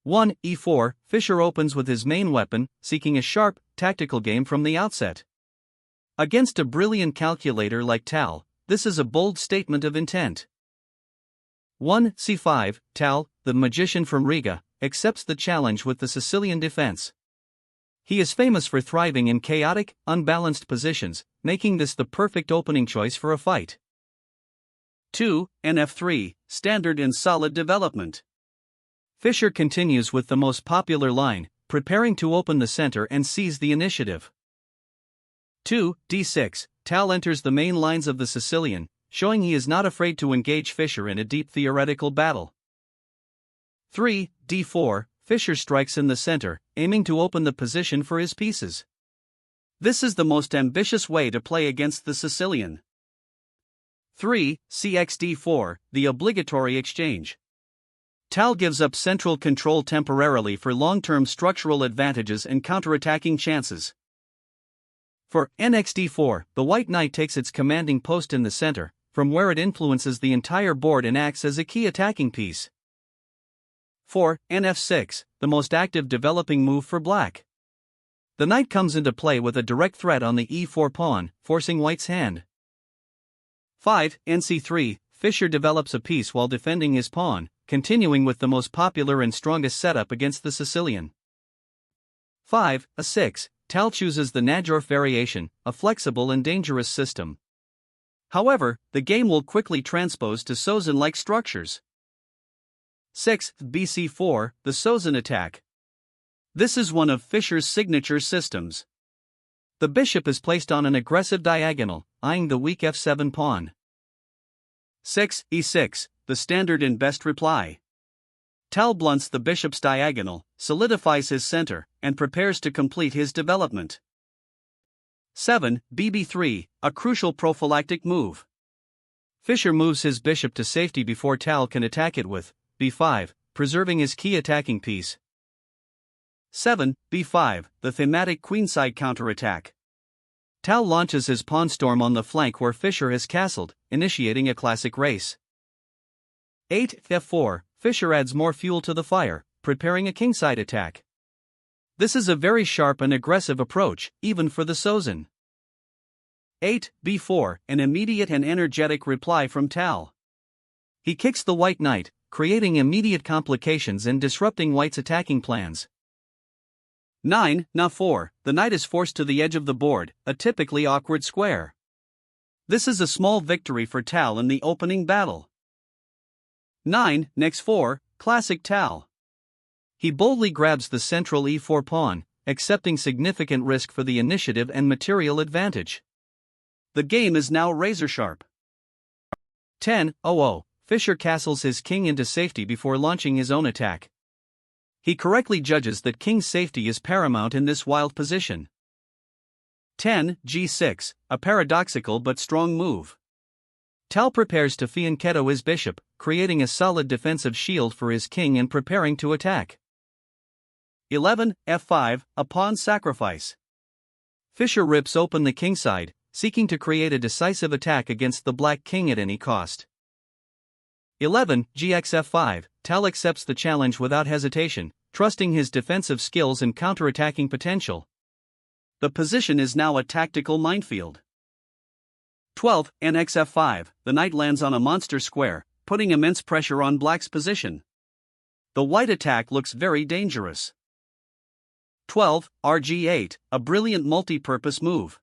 1. e4, Fischer opens with his main weapon, seeking a sharp, tactical game from the outset. Against a brilliant calculator like Tal, this is a bold statement of intent. 1. c5, Tal, the magician from Riga, accepts the challenge with the Sicilian defense. He is famous for thriving in chaotic, unbalanced positions, making this the perfect opening choice for a fight. 2. nf3, standard and solid development. Fischer continues with the most popular line, preparing to open the center and seize the initiative. 2. d6, Tal enters the main lines of the Sicilian, showing he is not afraid to engage Fischer in a deep theoretical battle. 3. d4, Fischer strikes in the center, aiming to open the position for his pieces. This is the most ambitious way to play against the Sicilian. 3. cxd4, the obligatory exchange. Tal gives up central control temporarily for long-term structural advantages and counterattacking chances. For nxd4, the white knight takes its commanding post in the center, from where it influences the entire board and acts as a key attacking piece. 4. nf6, the most active developing move for black. The knight comes into play with a direct threat on the e4 pawn, forcing white's hand. 5. nc3, Fischer develops a piece while defending his pawn, continuing with the most popular and strongest setup against the Sicilian. 5. a6, Tal chooses the Najdorf variation, a flexible and dangerous system. However, the game will quickly transpose to Sozin-like structures. 6. bc4, the Sozin attack. This is one of Fischer's signature systems. The bishop is placed on an aggressive diagonal, eyeing the weak f7 pawn. 6. e6, the standard and best reply. Tal blunts the bishop's diagonal, solidifies his center, and prepares to complete his development. 7. bb3, a crucial prophylactic move. Fischer moves his bishop to safety before Tal can attack it with b5, preserving his key attacking piece. 7. b5, the thematic queenside counterattack. Tal launches his pawn storm on the flank where Fischer has castled, initiating a classic race. 8. f4, Fischer adds more fuel to the fire, preparing a kingside attack. This is a very sharp and aggressive approach, even for the Sozin. 8. b4, an immediate and energetic reply from Tal. He kicks the white knight, creating immediate complications and disrupting white's attacking plans. 9. na4, the knight is forced to the edge of the board, a typically awkward square. This is a small victory for Tal in the opening battle. 9. nex4, classic Tal. He boldly grabs the central e4 pawn, accepting significant risk for the initiative and material advantage. The game is now razor-sharp. 10-0-0, Fischer castles his king into safety before launching his own attack. He correctly judges that king's safety is paramount in this wild position. 10. g6, a paradoxical but strong move. Tal prepares to fianchetto his bishop, creating a solid defensive shield for his king and preparing to attack. 11. f5, a pawn sacrifice. Fischer rips open the kingside, seeking to create a decisive attack against the black king at any cost. 11. gxf5, Tal accepts the challenge without hesitation, trusting his defensive skills and counterattacking potential. The position is now a tactical minefield. 12. nxf5, the knight lands on a monster square, putting immense pressure on black's position. The white attack looks very dangerous. 12. rg8, a brilliant multi-purpose move.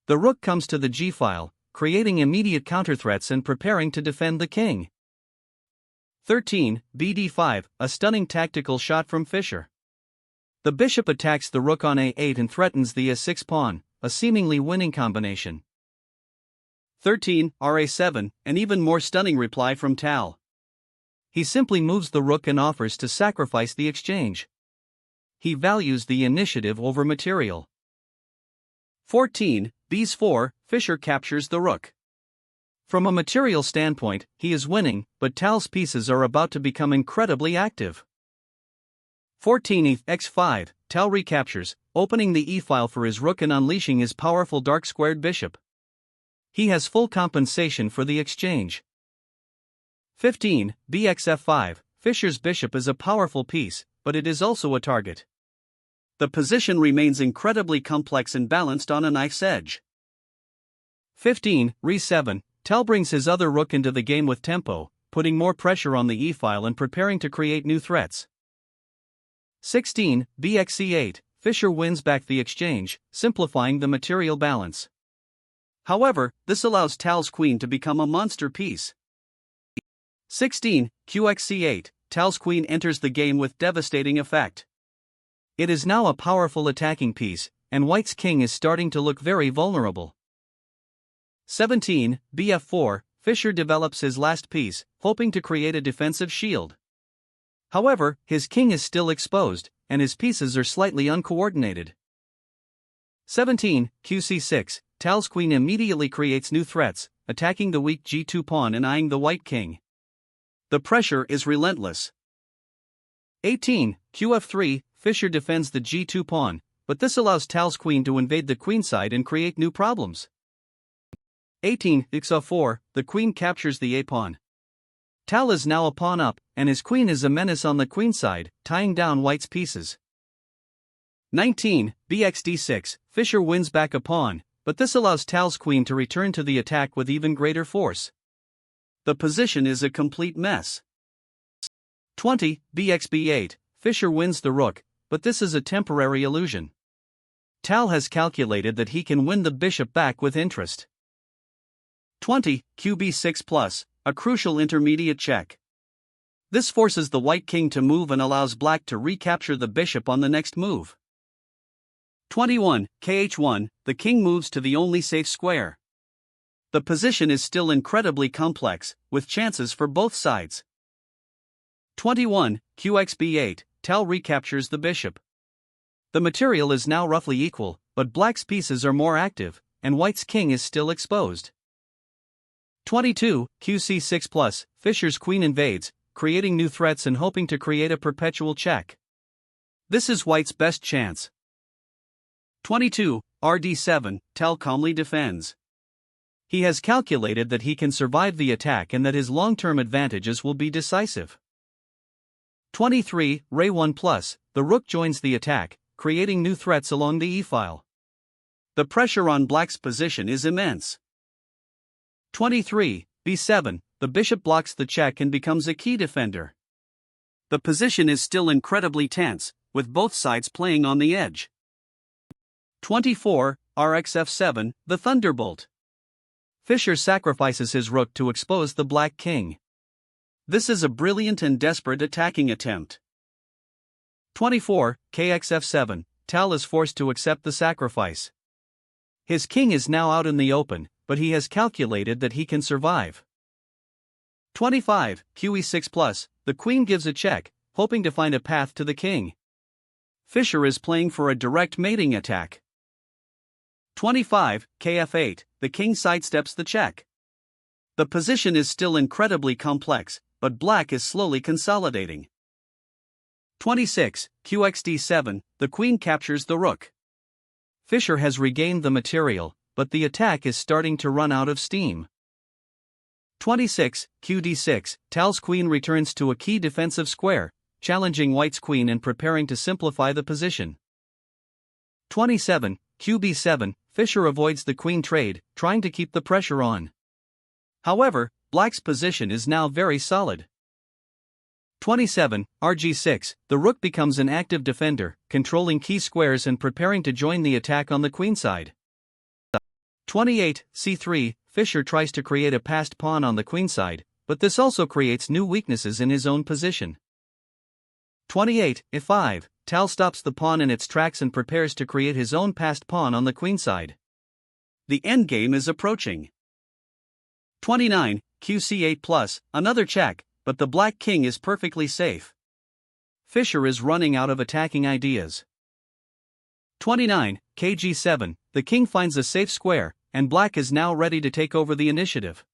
The rook comes to the g-file, creating immediate counterthreats and preparing to defend the king. 13. bd5, a stunning tactical shot from Fischer. The bishop attacks the rook on a8 and threatens the a6 pawn, a seemingly winning combination. 13. ra7, an even more stunning reply from Tal. He simply moves the rook and offers to sacrifice the exchange. He values the initiative over material. 14. bs4, Fischer captures the rook. From a material standpoint, he is winning, but Tal's pieces are about to become incredibly active. 14. x5, Tal recaptures, opening the e-file for his rook and unleashing his powerful dark squared bishop. He has full compensation for the exchange. 15. bxf5, Fischer's bishop is a powerful piece, but it is also a target. The position remains incredibly complex and balanced on a knife's edge. 15, Re7, Tal brings his other rook into the game with tempo, putting more pressure on the e-file and preparing to create new threats. 16, Bxc8, Fischer wins back the exchange, simplifying the material balance. However, this allows Tal's queen to become a monster piece. 16, Qxc8, Tal's queen enters the game with devastating effect. It is now a powerful attacking piece, and White's king is starting to look very vulnerable. 17, Bf4, Fischer develops his last piece, hoping to create a defensive shield. However, his king is still exposed, and his pieces are slightly uncoordinated. 17, Qc6, Tal's queen immediately creates new threats, attacking the weak g2 pawn and eyeing the white king. The pressure is relentless. 18, Qf3, Fischer defends the g2 pawn, but this allows Tal's queen to invade the queenside and create new problems. 18, Xf4, the queen captures the a-pawn. Tal is now a pawn up, and his queen is a menace on the queenside, tying down White's pieces. 19, Bxd6, Fischer wins back a pawn, but this allows Tal's queen to return to the attack with even greater force. The position is a complete mess. 20, Bxb8, Fischer wins the rook, but this is a temporary illusion. Tal has calculated that he can win the bishop back with interest. 20, Qb6+, a crucial intermediate check. This forces the white king to move and allows black to recapture the bishop on the next move. 21, Kh1, the king moves to the only safe square. The position is still incredibly complex, with chances for both sides. 21, Qxb8, Tal recaptures the bishop. The material is now roughly equal, but black's pieces are more active, and white's king is still exposed. 22, Qc6+, Fischer's queen invades, creating new threats and hoping to create a perpetual check. This is White's best chance. 22, Rd7, Tal calmly defends. He has calculated that he can survive the attack and that his long-term advantages will be decisive. 23, Re1+, the rook joins the attack, creating new threats along the e-file. The pressure on black's position is immense. 23, B7, the bishop blocks the check and becomes a key defender. The position is still incredibly tense, with both sides playing on the edge. 24, Rxf7, the thunderbolt. Fischer sacrifices his rook to expose the black king. This is a brilliant and desperate attacking attempt. 24, Kxf7, Tal is forced to accept the sacrifice. His king is now out in the open, but he has calculated that he can survive. 25, Qe6+, the queen gives a check, hoping to find a path to the king. Fischer is playing for a direct mating attack. 25, Kf8, the king sidesteps the check. The position is still incredibly complex, but black is slowly consolidating. 26, Qxd7, the queen captures the rook. Fischer has regained the material, but the attack is starting to run out of steam. 26, Qd6, Tal's queen returns to a key defensive square, challenging White's queen and preparing to simplify the position. 27, Qb7, Fischer avoids the queen trade, trying to keep the pressure on. However, black's position is now very solid. 27, Rg6, the rook becomes an active defender, controlling key squares and preparing to join the attack on the queenside. 28, C3, Fischer tries to create a passed pawn on the queenside, but this also creates new weaknesses in his own position. 28, F5, Tal stops the pawn in its tracks and prepares to create his own passed pawn on the queenside. The endgame is approaching. 29, Qc8+, another check, but the black king is perfectly safe. Fischer is running out of attacking ideas. 29, Kg7, the king finds a safe square, and black is now ready to take over the initiative.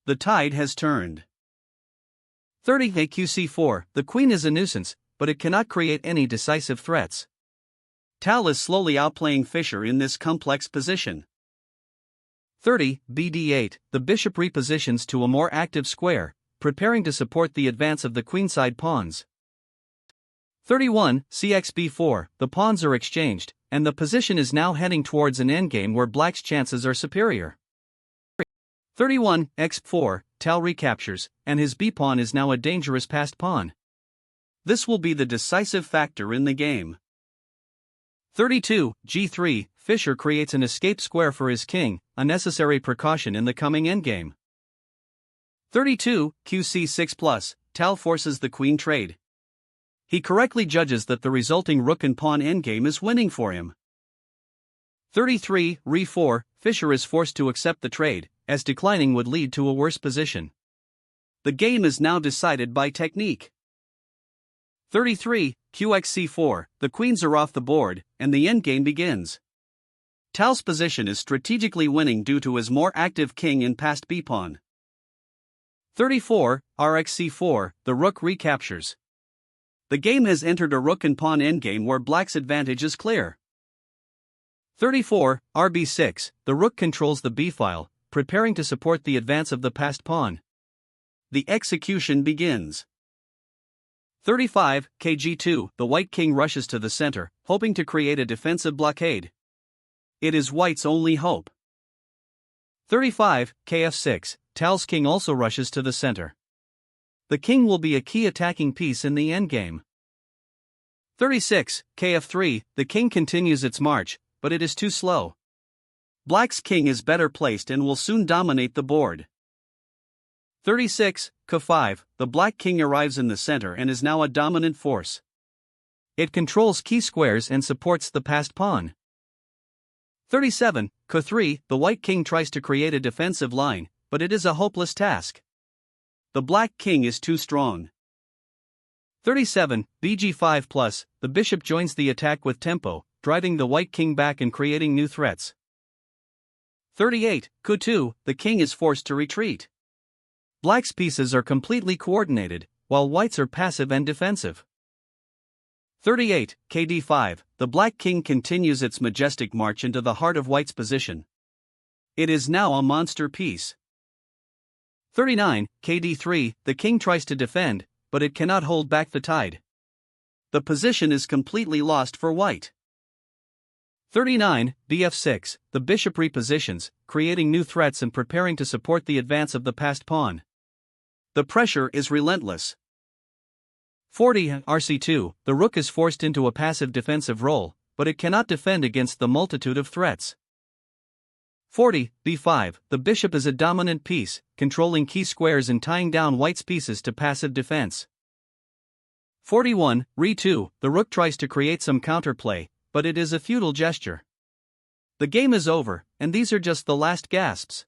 The tide has turned. 30, Qc4, the queen is a nuisance, but it cannot create any decisive threats. Tal is slowly outplaying Fischer in this complex position. 30, Bd8, the bishop repositions to a more active square, preparing to support the advance of the queenside pawns. 31, cxb4, the pawns are exchanged, and the position is now heading towards an endgame where black's chances are superior. 31, x4, Tal recaptures, and his b-pawn is now a dangerous passed pawn. This will be the decisive factor in the game. 32, g3, Fischer creates an escape square for his king, a necessary precaution in the coming endgame. 32, qc6+, Tal forces the queen trade. He correctly judges that the resulting rook and pawn endgame is winning for him. 33, re4, Fischer is forced to accept the trade, as declining would lead to a worse position. The game is now decided by technique. 33, qxc4, the queens are off the board, and the endgame begins. Tal's position is strategically winning due to his more active king and passed b-pawn. 34, rxc4, the rook recaptures. The game has entered a rook and pawn endgame where black's advantage is clear. 34, rb6, the rook controls the b-file, preparing to support the advance of the passed pawn. The execution begins. 35, kg2, the white king rushes to the center, hoping to create a defensive blockade. It is white's only hope. 35, kf6, Tal's king also rushes to the center. The king will be a key attacking piece in the endgame. 36, kf3, the king continues its march, but it is too slow. Black's king is better placed and will soon dominate the board. 36, k5, the black king arrives in the center and is now a dominant force. It controls key squares and supports the passed pawn. 37, k3, the white king tries to create a defensive line, but it is a hopeless task. The black king is too strong. 37, bg5+, the bishop joins the attack with tempo, driving the white king back and creating new threats. 38, k2, the king is forced to retreat. Black's pieces are completely coordinated, while white's are passive and defensive. 38, kd5, the black king continues its majestic march into the heart of white's position. It is now a monster piece. 39, kd3, the king tries to defend, but it cannot hold back the tide. The position is completely lost for white. 39, bf6, the bishop repositions, creating new threats and preparing to support the advance of the passed pawn. The pressure is relentless. 40, rc2, the rook is forced into a passive defensive role, but it cannot defend against the multitude of threats. 40, b5, the bishop is a dominant piece, controlling key squares and tying down white's pieces to passive defense. 41, re2, the rook tries to create some counterplay, but it is a futile gesture. The game is over, and these are just the last gasps.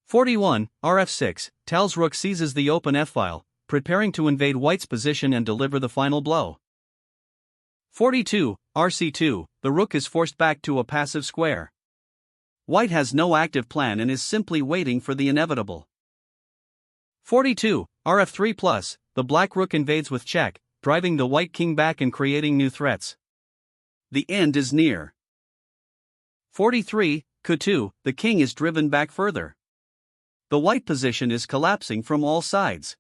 41, rf6, Tal's rook seizes the open f-file, preparing to invade white's position and deliver the final blow. 42, rc2, the rook is forced back to a passive square. White has no active plan and is simply waiting for the inevitable. 42, rf3+, the black rook invades with check, driving the white king back and creating new threats. The end is near. 43, k2, the king is driven back further. The white position is collapsing from all sides.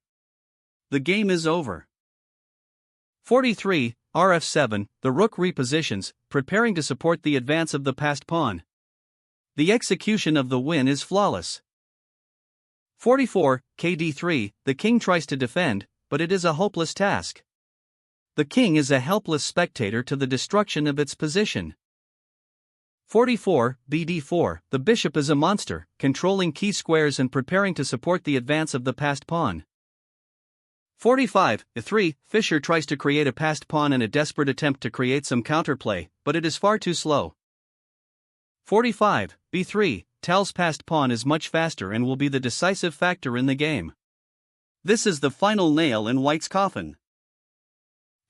The game is over. 43, rf7, the rook repositions, preparing to support the advance of the passed pawn. The execution of the win is flawless. 44, kd3, the king tries to defend, but it is a hopeless task. The king is a helpless spectator to the destruction of its position. 44, bd4, the bishop is a monster, controlling key squares and preparing to support the advance of the passed pawn. 45, e3, Fischer tries to create a passed pawn in a desperate attempt to create some counterplay, but it is far too slow. 45, b3, Tal's passed pawn is much faster and will be the decisive factor in the game. This is the final nail in white's coffin.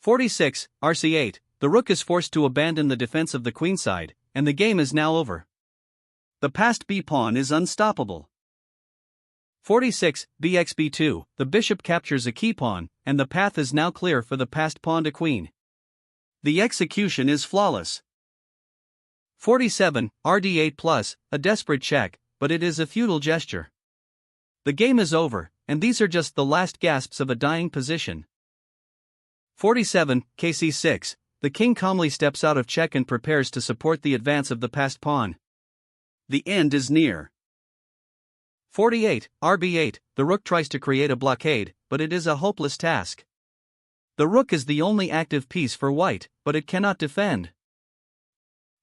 46, rc8, the rook is forced to abandon the defense of the queenside, and the game is now over. The passed b-pawn is unstoppable. 46, bxb2, the bishop captures a key pawn, and the path is now clear for the passed pawn to queen. The execution is flawless. 47, rd8+, a desperate check, but it is a futile gesture. The game is over, and these are just the last gasps of a dying position. 47, kc6, the king calmly steps out of check and prepares to support the advance of the passed pawn. The end is near. 48, rb8, the rook tries to create a blockade, but it is a hopeless task. The rook is the only active piece for white, but it cannot defend.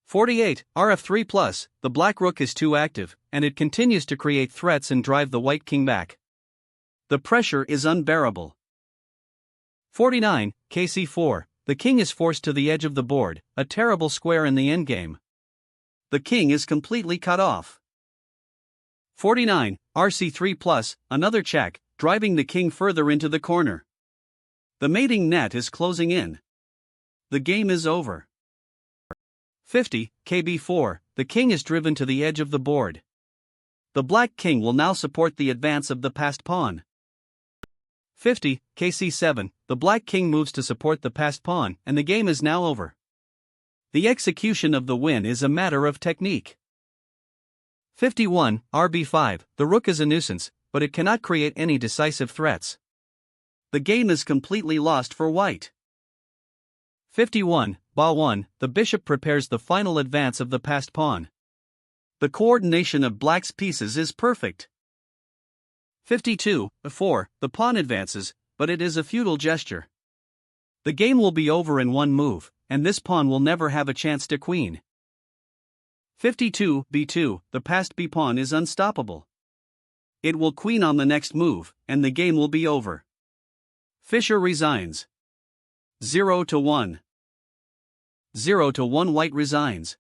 48, rf3+, the black rook is too active, and it continues to create threats and drive the white king back. The pressure is unbearable. 49, kc4, the king is forced to the edge of the board, a terrible square in the endgame. The king is completely cut off. 49, rc3+, another check, driving the king further into the corner. The mating net is closing in. The game is over. 50, kb4, the king is driven to the edge of the board. The black king will now support the advance of the passed pawn. 50, kc7, the black king moves to support the passed pawn, and the game is now over. The execution of the win is a matter of technique. 51, rb5, the rook is a nuisance, but it cannot create any decisive threats. The game is completely lost for white. 51, ba1, the bishop prepares the final advance of the passed pawn. The coordination of black's pieces is perfect. 52, e4, the pawn advances, but it is a futile gesture. The game will be over in one move, and this pawn will never have a chance to queen. 52, b2, the passed b-pawn is unstoppable. It will queen on the next move, and the game will be over. Fischer resigns. 0-1. 0-1 white resigns.